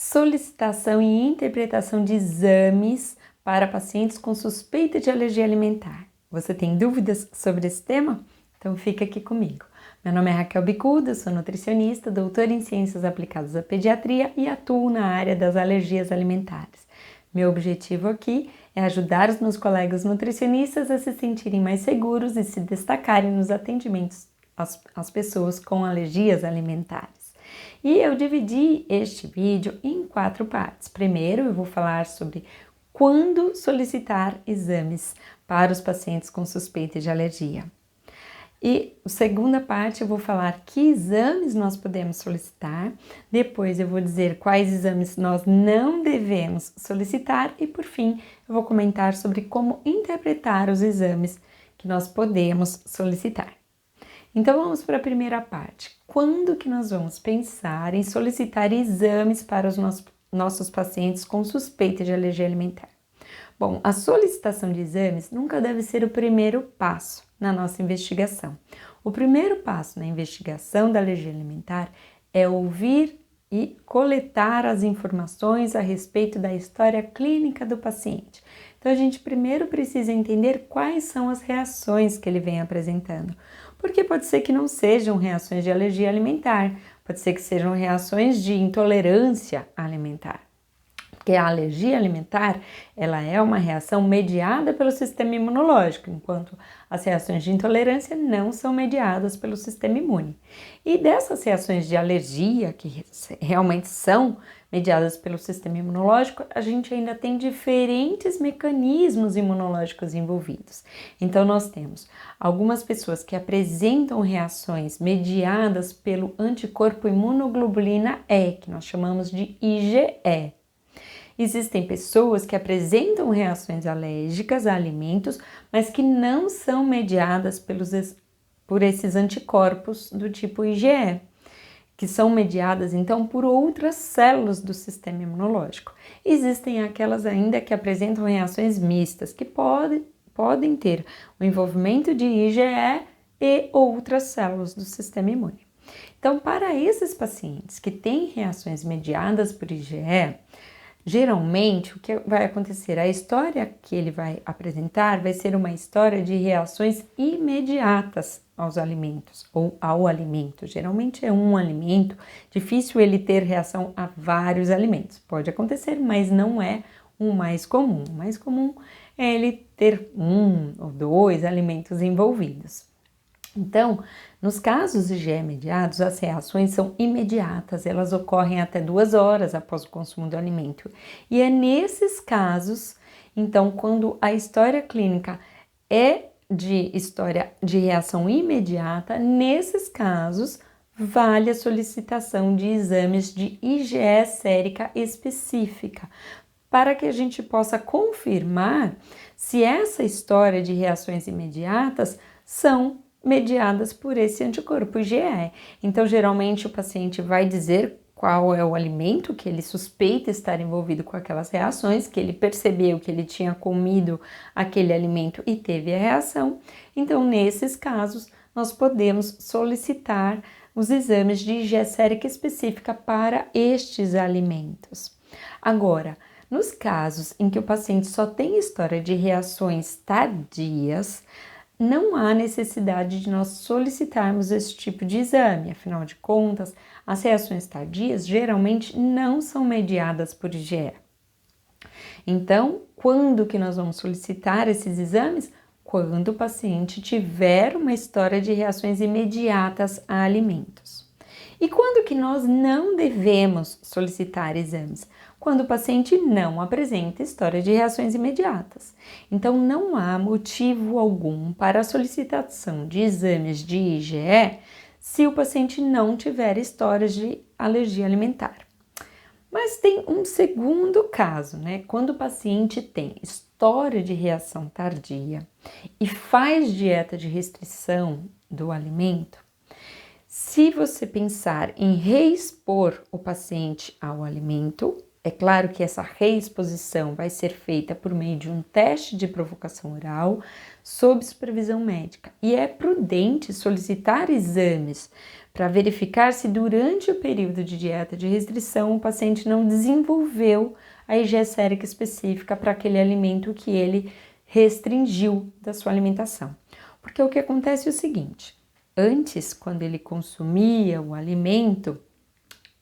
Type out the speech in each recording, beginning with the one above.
Solicitação e interpretação de exames para pacientes com suspeita de alergia alimentar. Você tem dúvidas sobre esse tema? Então fica aqui comigo. Meu nome é Raquel Bicuda, sou nutricionista, doutora em Ciências Aplicadas à Pediatria e atuo na área das alergias alimentares. Meu objetivo aqui é ajudar os meus colegas nutricionistas a se sentirem mais seguros e se destacarem nos atendimentos às pessoas com alergias alimentares. E eu dividi este vídeo em 4 partes. Primeiro, eu vou falar sobre quando solicitar exames para os pacientes com suspeita de alergia. E a segunda parte eu vou falar que exames nós podemos solicitar, depois eu vou dizer quais exames nós não devemos solicitar e por fim eu vou comentar sobre como interpretar os exames que nós podemos solicitar. Então vamos para a primeira parte. Quando que nós vamos pensar em solicitar exames para os nossos pacientes com suspeita de alergia alimentar? Bom, a solicitação de exames nunca deve ser o primeiro passo na nossa investigação. O primeiro passo na investigação da alergia alimentar é ouvir e coletar as informações a respeito da história clínica do paciente. Então a gente primeiro precisa entender quais são as reações que ele vem apresentando, porque pode ser que não sejam reações de alergia alimentar, pode ser que sejam reações de intolerância alimentar. Porque a alergia alimentar, ela é uma reação mediada pelo sistema imunológico, enquanto as reações de intolerância não são mediadas pelo sistema imune. E dessas reações de alergia, que realmente são mediadas pelo sistema imunológico, a gente ainda tem diferentes mecanismos imunológicos envolvidos. Então, nós temos algumas pessoas que apresentam reações mediadas pelo anticorpo imunoglobulina E, que nós chamamos de IgE. Existem pessoas que apresentam reações alérgicas a alimentos, mas que não são mediadas por esses anticorpos do tipo IgE, que são mediadas então por outras células do sistema imunológico. Existem aquelas ainda que apresentam reações mistas, que podem ter o envolvimento de IgE e outras células do sistema imune. Então, para esses pacientes que têm reações mediadas por IgE, geralmente, o que vai acontecer? A história que ele vai apresentar vai ser uma história de reações imediatas aos alimentos ou ao alimento. Geralmente é um alimento, difícil ele ter reação a vários alimentos. Pode acontecer, mas não é o mais comum. O mais comum é ele ter 1 ou 2 alimentos envolvidos. Então, nos casos IgE mediados, as reações são imediatas, elas ocorrem até 2 horas após o consumo do alimento. E é nesses casos, então, quando a história clínica é de história de reação imediata, nesses casos, vale a solicitação de exames de IgE sérica específica, para que a gente possa confirmar se essa história de reações imediatas são mediadas por esse anticorpo IgE. Então, geralmente o paciente vai dizer qual é o alimento que ele suspeita estar envolvido com aquelas reações, que ele percebeu que ele tinha comido aquele alimento e teve a reação. Então, nesses casos, nós podemos solicitar os exames de IgE sérica específica para estes alimentos. Agora, nos casos em que o paciente só tem história de reações tardias, não há necessidade de nós solicitarmos esse tipo de exame, afinal de contas, as reações tardias geralmente não são mediadas por IgE. Então, quando que nós vamos solicitar esses exames? Quando o paciente tiver uma história de reações imediatas a alimentos. E quando que nós não devemos solicitar exames? Quando o paciente não apresenta história de reações imediatas. Então, não há motivo algum para a solicitação de exames de IgE se o paciente não tiver histórias de alergia alimentar. Mas tem um segundo caso, né? Quando o paciente tem história de reação tardia e faz dieta de restrição do alimento, se você pensar em reexpor o paciente ao alimento, é claro que essa reexposição vai ser feita por meio de um teste de provocação oral sob supervisão médica e é prudente solicitar exames para verificar se durante o período de dieta de restrição o paciente não desenvolveu a IgE sérica específica para aquele alimento que ele restringiu da sua alimentação. Porque o que acontece é o seguinte: antes, quando ele consumia o alimento,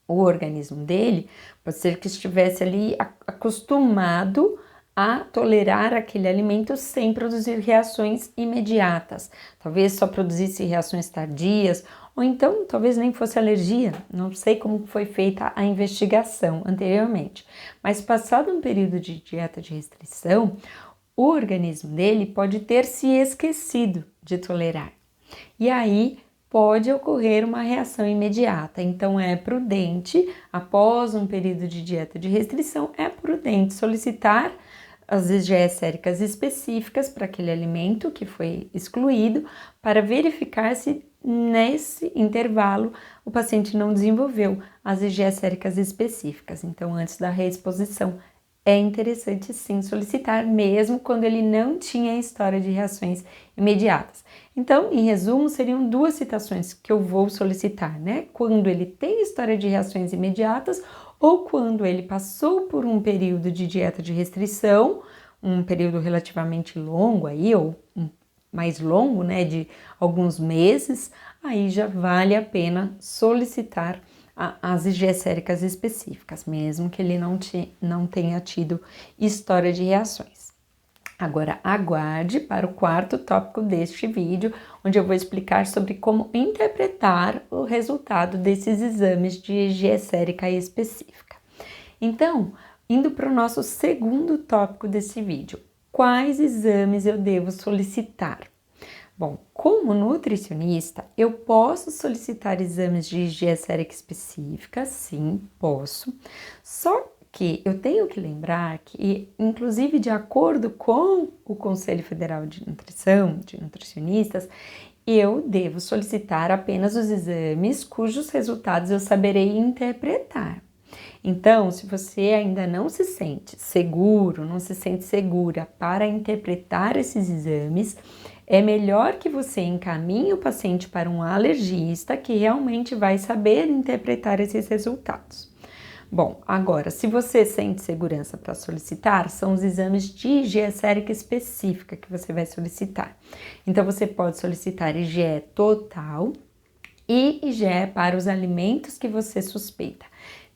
o organismo dele pode ser que estivesse ali acostumado a tolerar aquele alimento sem produzir reações imediatas. Talvez só produzisse reações tardias, ou então talvez nem fosse alergia. Não sei como foi feita a investigação anteriormente. Mas passado um período de dieta de restrição, o organismo dele pode ter se esquecido de tolerar. E aí pode ocorrer uma reação imediata. Então é prudente, após um período de dieta de restrição, é prudente solicitar as IgE séricas específicas para aquele alimento que foi excluído, para verificar se nesse intervalo o paciente não desenvolveu as IgE séricas específicas. Então, antes da reexposição, é interessante sim solicitar, mesmo quando ele não tinha história de reações imediatas. Então, em resumo, seriam duas situações que eu vou solicitar, né? Quando ele tem história de reações imediatas ou quando ele passou por um período de dieta de restrição, um período relativamente longo aí, ou mais longo, né, de alguns meses, aí já vale a pena solicitar as IgE séricas específicas, mesmo que ele não tenha tido história de reações. Agora, aguarde para o quarto tópico deste vídeo, onde eu vou explicar sobre como interpretar o resultado desses exames de IgE sérica específica. Então, indo para o nosso segundo tópico desse vídeo, quais exames eu devo solicitar? Bom, como nutricionista, eu posso solicitar exames de IgE sérica específica, sim, posso, só que eu tenho que lembrar que, inclusive de acordo com o Conselho Federal de Nutrição, de nutricionistas, eu devo solicitar apenas os exames cujos resultados eu saberei interpretar. Então, se você ainda não se sente seguro, não se sente segura para interpretar esses exames, é melhor que você encaminhe o paciente para um alergista que realmente vai saber interpretar esses resultados. Bom, agora, se você sente segurança para solicitar, são os exames de IgE sérica específica que você vai solicitar. Então, você pode solicitar IgE total e IgE para os alimentos que você suspeita.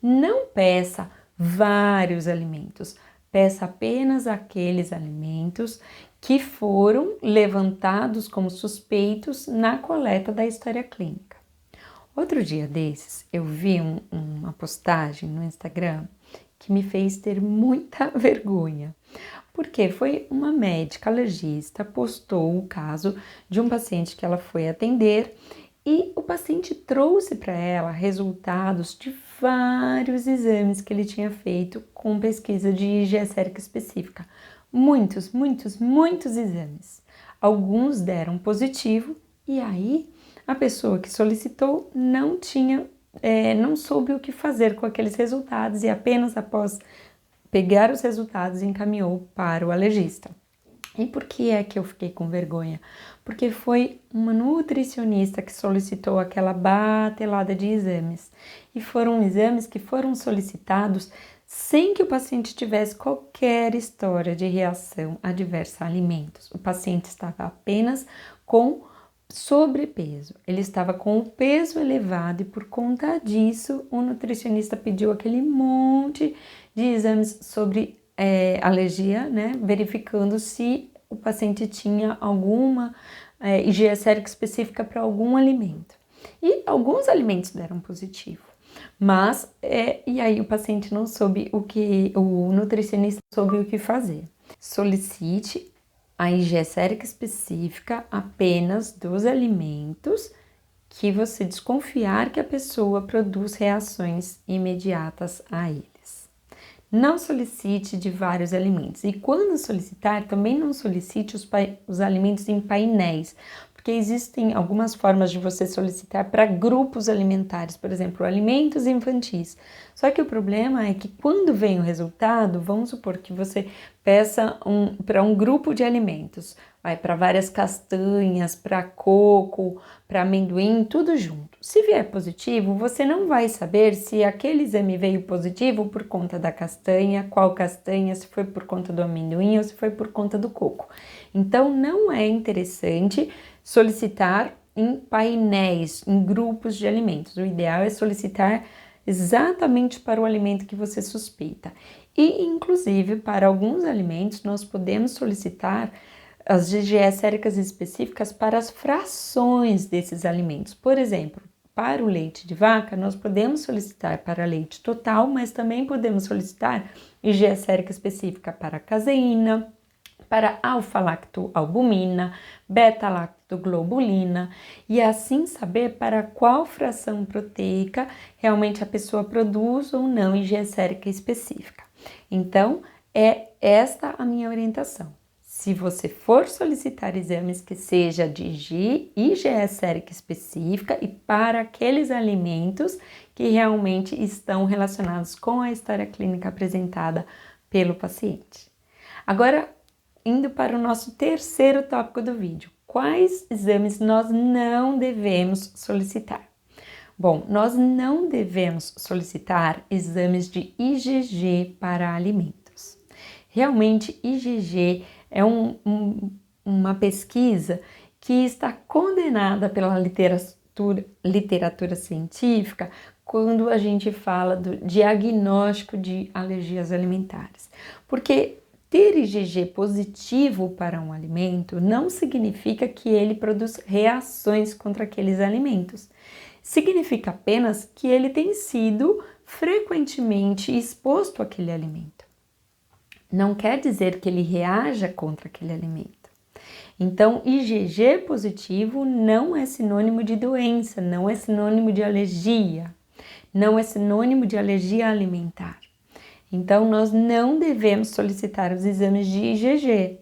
Não peça vários alimentos, peça apenas aqueles alimentos que foram levantados como suspeitos na coleta da história clínica. Outro dia desses, eu vi uma postagem no Instagram que me fez ter muita vergonha, porque foi uma médica alergista, postou o caso de um paciente que ela foi atender e o paciente trouxe para ela resultados de vários exames que ele tinha feito com pesquisa de IgE sérica específica. Muitos exames. Alguns deram positivo e aí a pessoa que solicitou não soube o que fazer com aqueles resultados e apenas após pegar os resultados encaminhou para o alergista. E por que é que eu fiquei com vergonha? Porque foi uma nutricionista que solicitou aquela batelada de exames. E foram exames que foram solicitados sem que o paciente tivesse qualquer história de reação adversa a alimentos. O paciente estava apenas com sobrepeso, ele estava com o peso elevado e por conta disso o nutricionista pediu aquele monte de exames sobre alergia, né, verificando se o paciente tinha alguma IgE sérica específica para algum alimento. E alguns alimentos deram positivo, mas e aí o paciente não soube o nutricionista soube o que fazer. Solicite a IgE sérica específica apenas dos alimentos que você desconfiar que a pessoa produz reações imediatas a eles. Não solicite de vários alimentos e quando solicitar, também não solicite os alimentos em painéis, porque existem algumas formas de você solicitar para grupos alimentares, por exemplo, alimentos infantis. Só que o problema é que quando vem o resultado, vamos supor que você peça para um grupo de alimentos, vai para várias castanhas, para coco, para amendoim, tudo junto. Se vier positivo, você não vai saber se aquele exame veio positivo por conta da castanha, qual castanha, se foi por conta do amendoim ou se foi por conta do coco. Então, não é interessante solicitar em painéis, em grupos de alimentos. O ideal é solicitar exatamente para o alimento que você suspeita. E, inclusive, para alguns alimentos, nós podemos solicitar as GGE séricas específicas para as frações desses alimentos. Por exemplo, para o leite de vaca, nós podemos solicitar para leite total, mas também podemos solicitar IgE sérica específica para caseína, para alfa-lactoalbumina, beta-lactoglobulina e assim saber para qual fração proteica realmente a pessoa produz ou não IgE sérica específica. Então, é esta a minha orientação. Se você for solicitar exames que seja de IgE sérica específica e para aqueles alimentos que realmente estão relacionados com a história clínica apresentada pelo paciente. Agora, indo para o nosso terceiro tópico do vídeo, quais exames nós não devemos solicitar? Bom, nós não devemos solicitar exames de IgG para alimentos. Realmente, IgG é uma pesquisa que está condenada pela literatura científica quando a gente fala do diagnóstico de alergias alimentares. Porque ter IgG positivo para um alimento não significa que ele produz reações contra aqueles alimentos. Significa apenas que ele tem sido frequentemente exposto àquele alimento. Não quer dizer que ele reaja contra aquele alimento. Então, IgG positivo não é sinônimo de doença, não é sinônimo de alergia, não é sinônimo de alergia alimentar. Então, nós não devemos solicitar os exames de IgG.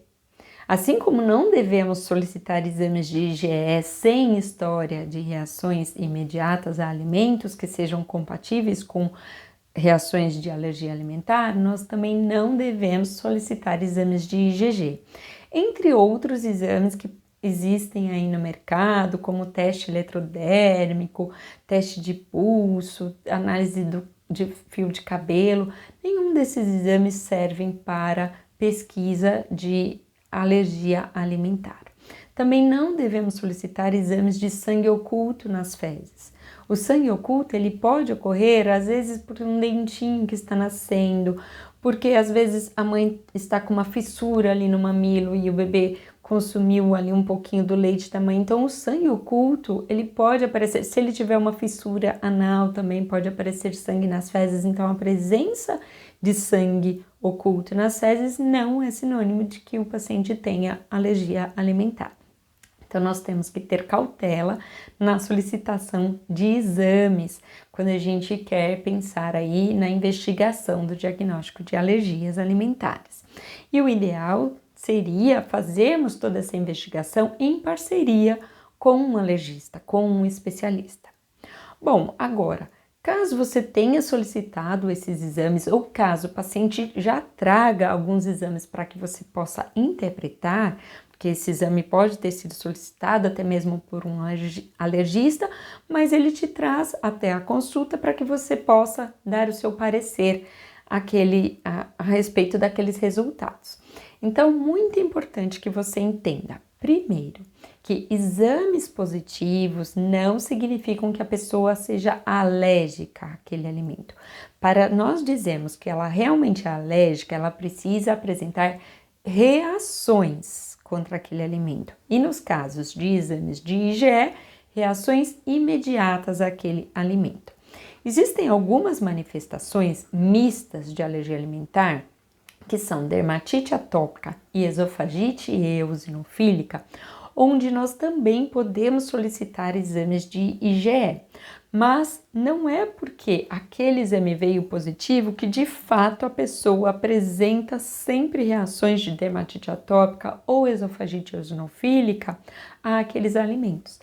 Assim como não devemos solicitar exames de IgE sem história de reações imediatas a alimentos que sejam compatíveis com reações de alergia alimentar, nós também não devemos solicitar exames de IgG. Entre outros exames que existem aí no mercado, como teste eletrodérmico, teste de pulso, análise de fio de cabelo, nenhum desses exames servem para pesquisa de alergia alimentar. Também não devemos solicitar exames de sangue oculto nas fezes. O sangue oculto ele pode ocorrer às vezes por um dentinho que está nascendo, porque às vezes a mãe está com uma fissura ali no mamilo e o bebê consumiu ali um pouquinho do leite da mãe. Então o sangue oculto ele pode aparecer, se ele tiver uma fissura anal também pode aparecer sangue nas fezes. Então a presença de sangue oculto nas fezes não é sinônimo de que o paciente tenha alergia alimentar. Então, nós temos que ter cautela na solicitação de exames, quando a gente quer pensar aí na investigação do diagnóstico de alergias alimentares. E o ideal seria fazermos toda essa investigação em parceria com um alergista, com um especialista. Bom, agora, caso você tenha solicitado esses exames ou caso o paciente já traga alguns exames para que você possa interpretar, que esse exame pode ter sido solicitado até mesmo por um alergista, mas ele te traz até a consulta para que você possa dar o seu parecer a respeito daqueles resultados. Então, muito importante que você entenda, primeiro, que exames positivos não significam que a pessoa seja alérgica àquele alimento. Para nós dizermos que ela realmente é alérgica, ela precisa apresentar reações contra aquele alimento. E nos casos de exames de IgE, reações imediatas àquele alimento. Existem algumas manifestações mistas de alergia alimentar, que são dermatite atópica e esofagite eosinofílica, onde nós também podemos solicitar exames de IgE. Mas não é porque aquele exame veio positivo que de fato a pessoa apresenta sempre reações de dermatite atópica ou esofagite eosinofílica àqueles alimentos.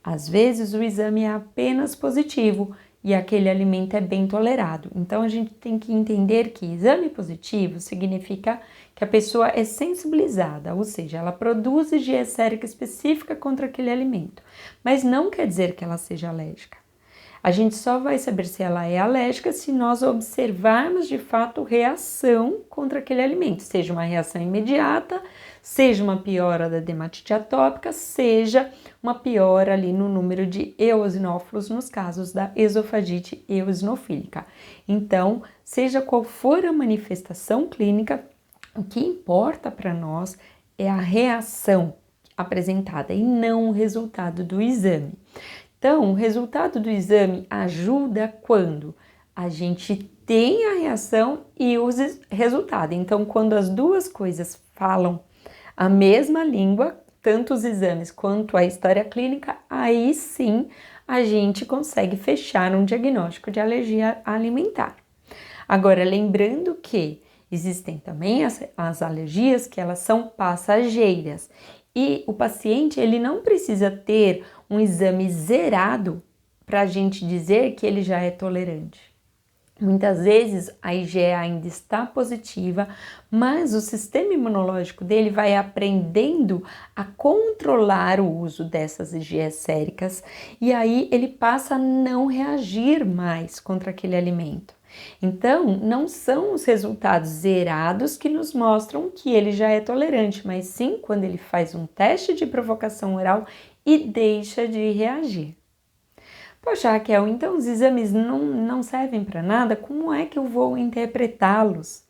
Às vezes o exame é apenas positivo e aquele alimento é bem tolerado. Então a gente tem que entender que exame positivo significa que a pessoa é sensibilizada, ou seja, ela produz IgE sérica específica contra aquele alimento, mas não quer dizer que ela seja alérgica. A gente só vai saber se ela é alérgica se nós observarmos de fato reação contra aquele alimento, seja uma reação imediata, seja uma piora da dermatite atópica, seja uma piora ali no número de eosinófilos nos casos da esofagite eosinofílica. Então, seja qual for a manifestação clínica, o que importa para nós é a reação apresentada e não o resultado do exame. Então, o resultado do exame ajuda quando a gente tem a reação e o resultado. Então, quando as duas coisas falam a mesma língua, tanto os exames quanto a história clínica, aí sim a gente consegue fechar um diagnóstico de alergia alimentar. Agora, lembrando que existem também as alergias que elas são passageiras e o paciente ele não precisa ter um exame zerado para a gente dizer que ele já é tolerante. Muitas vezes a IgE ainda está positiva, mas o sistema imunológico dele vai aprendendo a controlar o uso dessas IgE séricas e aí ele passa a não reagir mais contra aquele alimento. Então, não são os resultados zerados que nos mostram que ele já é tolerante, mas sim quando ele faz um teste de provocação oral e deixa de reagir. Poxa, Raquel, então os exames não servem para nada? Como é que eu vou interpretá-los?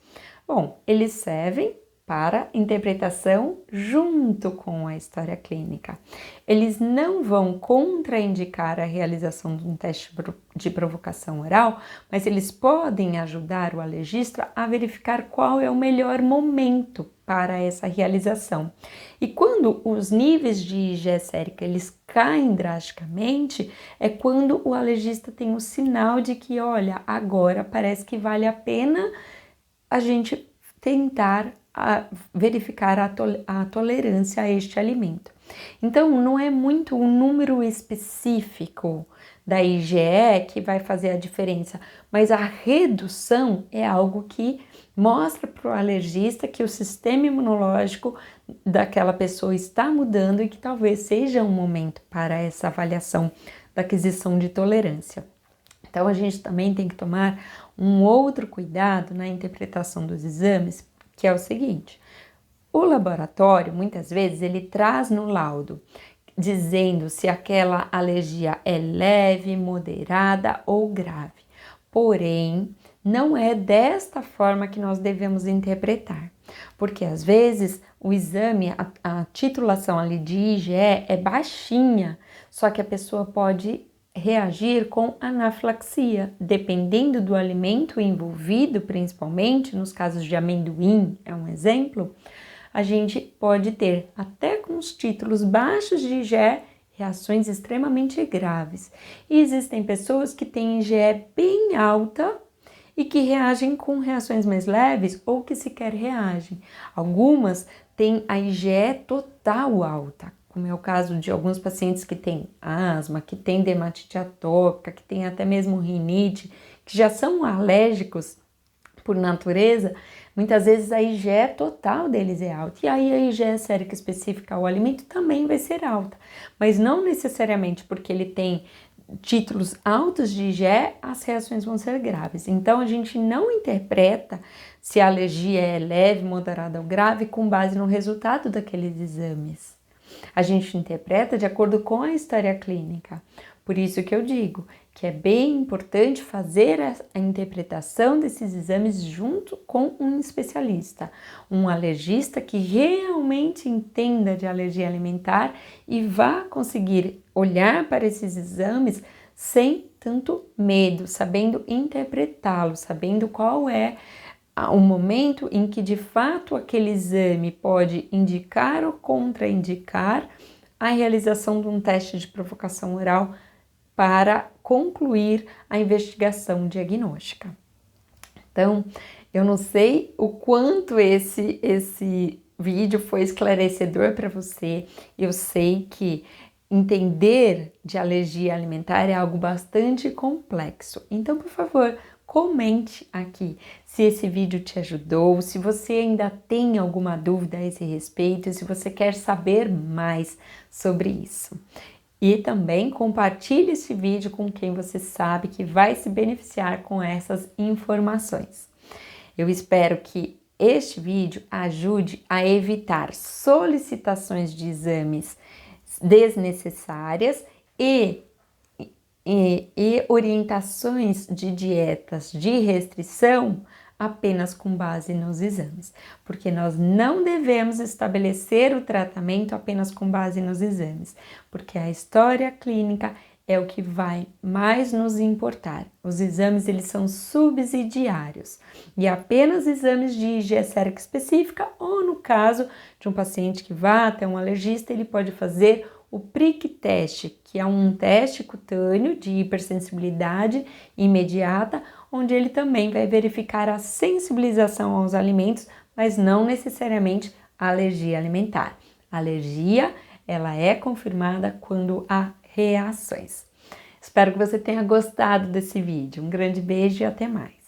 Bom, eles servem para interpretação junto com a história clínica. Eles não vão contraindicar a realização de um teste de provocação oral, mas eles podem ajudar o alergista a verificar qual é o melhor momento para essa realização. E quando os níveis de IgE sérica eles caem drasticamente, é quando o alergista tem o sinal de que, olha, agora parece que vale a pena a gente tentar verificar a tolerância a este alimento. Então, não é muito o número específico da IgE que vai fazer a diferença, mas a redução é algo que mostra para o alergista que o sistema imunológico daquela pessoa está mudando e que talvez seja um momento para essa avaliação da aquisição de tolerância. Então, a gente também tem que tomar um outro cuidado na interpretação dos exames, que é o seguinte: o laboratório, muitas vezes, ele traz no laudo dizendo se aquela alergia é leve, moderada ou grave. Porém, não é desta forma que nós devemos interpretar, porque às vezes o exame, a titulação ali de IgE é baixinha, só que a pessoa pode reagir com anafilaxia, dependendo do alimento envolvido, principalmente nos casos de amendoim, é um exemplo, a gente pode ter até com os títulos baixos de IgE reações extremamente graves. E existem pessoas que têm IgE bem alta e que reagem com reações mais leves ou que sequer reagem. Algumas têm a IgE total alta, como é o caso de alguns pacientes que têm asma, que têm dermatite atópica, que têm até mesmo rinite, que já são alérgicos por natureza. Muitas vezes a IgE total deles é alta, e aí a IgE sérica específica ao alimento também vai ser alta, mas não necessariamente porque ele tem títulos altos de IgE, as reações vão ser graves. Então, a gente não interpreta se a alergia é leve, moderada ou grave com base no resultado daqueles exames. A gente interpreta de acordo com a história clínica. Por isso que eu digo que é bem importante fazer a interpretação desses exames junto com um especialista, um alergista que realmente entenda de alergia alimentar e vá conseguir olhar para esses exames sem tanto medo, sabendo interpretá-los, sabendo qual é o momento em que de fato aquele exame pode indicar ou contraindicar a realização de um teste de provocação oral para concluir a investigação diagnóstica. Então, eu não sei o quanto esse vídeo foi esclarecedor para você. Eu sei que entender de alergia alimentar é algo bastante complexo. Então, por favor, comente aqui se esse vídeo te ajudou, se você ainda tem alguma dúvida a esse respeito, se você quer saber mais sobre isso. E também compartilhe esse vídeo com quem você sabe que vai se beneficiar com essas informações. Eu espero que este vídeo ajude a evitar solicitações de exames desnecessárias e orientações de dietas de restrição apenas com base nos exames, porque nós não devemos estabelecer o tratamento apenas com base nos exames, porque a história clínica é o que vai mais nos importar. Os exames, eles são subsidiários e apenas exames de IgE sérica específica ou no caso de um paciente que vá até um alergista, ele pode fazer o prick teste, que é um teste cutâneo de hipersensibilidade imediata, onde ele também vai verificar a sensibilização aos alimentos, mas não necessariamente a alergia alimentar. A alergia, ela é confirmada quando há reações. Espero que você tenha gostado desse vídeo. Um grande beijo e até mais!